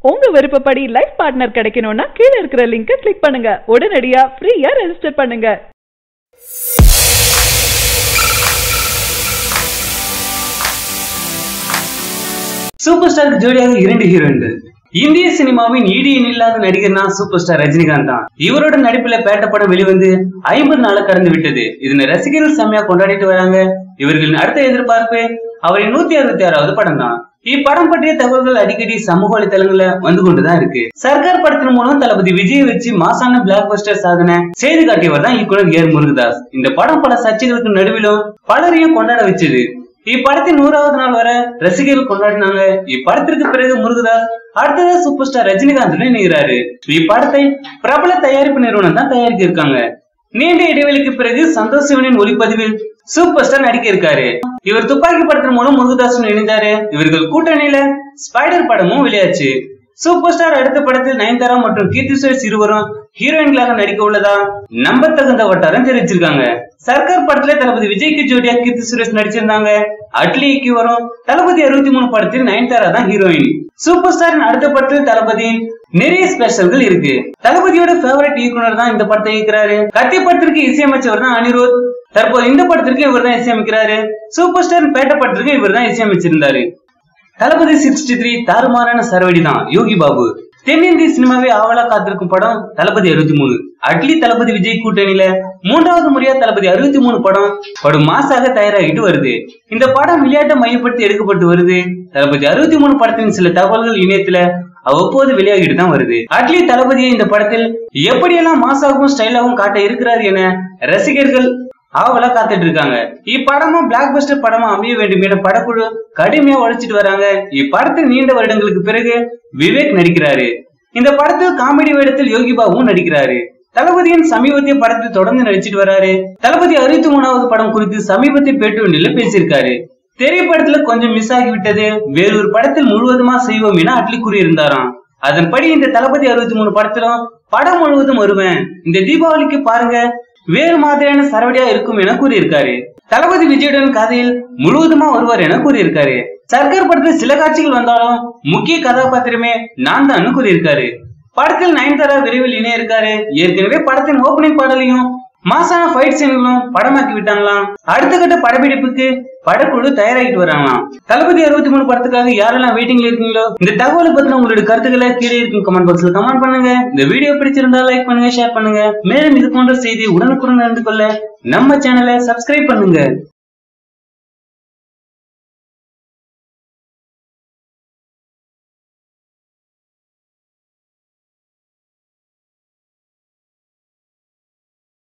உங்க விருப்பப்படி life partner கிடைக்கணும்னா கீழ இருக்கிற லிங்கை கிளிக் பண்ணுங்க. உடனடியா ஃப்ரீயா ரெஜிஸ்டர் பண்ணுங்க. சூப்பர் ஸ்டாருக்கு ஜோடியாக 2 ஹீரோயின்கள். இந்திய சினிமாவின் ஈடு இல்லாத நடிகர்னா சூப்பர் ஸ்டார் ரஜினிகாந்த் தான். இவரோட நடிப்புல பேட்ட படம் வெளிவந்து 50 நாள கடந்து விட்டது. இதனை ரசிகர்கள் செம்மையா கொண்டாடிட்டு வராங்க. இவர்களின் அடுத்த எதிர்பார்ப்பு அவரின் 166வது படம் தான். இப்படம் பற்றிய தகவல்கள் அடிக்கடி சமூக வலைதளங்கள்ல வந்து கொண்டுதான் இருக்கு. சர்க்கார் படத்தின் மூலம் தளபதி விஜய் வச்சு மாசான பிளாக் பஸ்டர் சாதனை செய்து காட்டியவர் தான் இயக்குனர் ஏர் முருகதாஸ். இந்த படம் பல சர்ச்சைகளுக்கு நடுவிலும் பலரையும் கொண்டாட வச்சது. இப்படத்தின் 100வது நாள் வரை ரசிகர்கள் கொண்டாடினாங்க. இப்படத்திற்கு பிறகு முருகதாஸ் அடுத்ததா சூப்பர் ஸ்டார் ரஜினிகாந்துடன் இணைகிறாரு. இப்படத்தை பிரபல தயாரிப்பு நிறுவனம் தான் தயாரிக்க இருக்காங்க. நீண்ட இடைவெளிக்கு பிறகு சந்தோஷ் சிவனின் ஒளிப்பதிவில் சூப்பர் ஸ்டார் நடிக்க இருக்காரு. இவர் துப்பாக்கி படத்தின் மூலம் முருகதாசுடன் இணைந்தாரு. இவர்கள் கூட்டணியில ஸ்பைடர் படமும் வெளியாச்சு. சூப்பர் ஸ்டார் அடுத்த படத்தில் நயன்தாரா மற்றும் கீர்த்தி சுரேஷ் இருவரும் ஹீரோயின்களாக நடிக்க உள்ளதா நம்பத்தகுந்த வட்டாரம் தெரிவிச்சிருக்காங்க. சர்க்கார் படத்துல தளபதி விஜய்க்கு ஜோடியா கீர்த்தி சுரேஷ் நடிச்சிருந்தாங்க. அட்லிக்கு வரும் தளபதி 63 படத்தில் நயன்தாரா தான் ஹீரோயின். சூப்பர் ஸ்டாரின் அடுத்த படத்தில் தளபதியின் நிறைய ஸ்பெஷல்கள் இருக்கு. தளபதியோட ஃபேவரட் இயக்குனர் தான் இந்த படத்தை இயக்குறாரு. கத்தி படத்திற்கு இசையமைச்சவர் தான் அனிருத். தற்போது இந்த படத்திற்கு இவர் தான் இசையமைக்கிறாரு. சூப்பர் ஸ்டார் பேட்ட படத்திற்கு இவர் தான் இசையமைச்சிருந்தாரு. தளபதி 63 தாறுமாறான சரவடி தான் யோகி பாபு. தென்னிந்திய சினிமாவே ஆவலா காத்திருக்கும் படம் தளபதி 63. அட்லி தளபதி விஜய் கூட்டணியில 3வது முறையா தளபதி 63 படம் மாசாக தயாராகிட்டு வருது. இந்த படம் விளையாட்டை மையப்படுத்தி எடுக்கப்பட்டு வருது. தளபதி 63 படத்தின் சில தகவல்கள் இணையத்துல அவ்வப்போது வெளியாகிட்டு தான் வருது. அட்லி தளபதியை இந்த படத்தில் எப்படியெல்லாம் மாசாகவும் ஸ்டைலாகவும் காட்ட இருக்கிறார் என ரசிகர்கள் ஆவலா காத்துட்டு இருக்காங்க. இப்படமும் பிளாக் பஸ்டர் படமா அமைய வேண்டும் என படக்குழு கடுமையா உழைச்சிட்டு வராங்க. இப்படத்தில் நீண்ட வருடங்களுக்கு பிறகு விவேக் நடிக்கிறாரு. இந்த படத்தில் காமெடி வேடத்தில் யோகி பாபுவும் நடிக்கிறாரு. தளபதியின் சமீபத்திய படத்தில் தொடர்ந்து நடிச்சிட்டு வராரு. தளபதி 63வது படம் குறித்து சமீபத்திய பேட்டியில் பேசியிருக்காரு. திரைப்படத்துல கொஞ்சம் மிஸ் ஆகிவிட்டது, வேறொரு படத்தில் முழுவதுமா செய்வோம் என அட்லி கூறியிருந்தாராம். அதன்படி இந்த தளபதி 63 படத்திலும் படம் முழுவதும் வருவேன். இந்த தீபாவளிக்கு பாருங்க வேறு மாதிரியான சரவடியா இருக்கும் என கூறியிருக்காரு. தளபதி விஜயுடன் கதையில் முழுவதுமா வருவார் என கூறியிருக்காரு. சர்க்கார் படத்தில் சில காட்சிகள் வந்தாலும் முக்கிய கதாபாத்திரமே நான் தான் கூறியிருக்காரு. படத்தில் நயன்தாரா விரைவில் இணைய இருக்காரு. ஏற்கனவே படத்தின் ஓபனிங் பாடலையும் மாசான ஃபைட் சீன்களும் படமாக்கி விட்டாங்களாம். அடுத்த கட்ட படப்பிடிப்புக்கு படக்குழு தயாராகிட்டு வராங்களாம். தளபதி 63 படத்துக்காக யாரெல்லாம் வெயிட்டிங்ல இருக்கீங்களோ இந்த தகவலை பத்தின உங்களுடைய கருத்துக்களை கீழே இருக்கும் கமெண்ட் பாக்ஸ்ல கமெண்ட் பண்ணுங்க. இந்த வீடியோ பிடிச்சிருந்தா லைக் பண்ணுங்க, ஷேர் பண்ணுங்க. மேலும் இது போன்ற செய்தி உடனுக்குடன் அறிந்து கொள்ள நம்ம சேனலை சப்ஸ்கிரைப் பண்ணுங்க.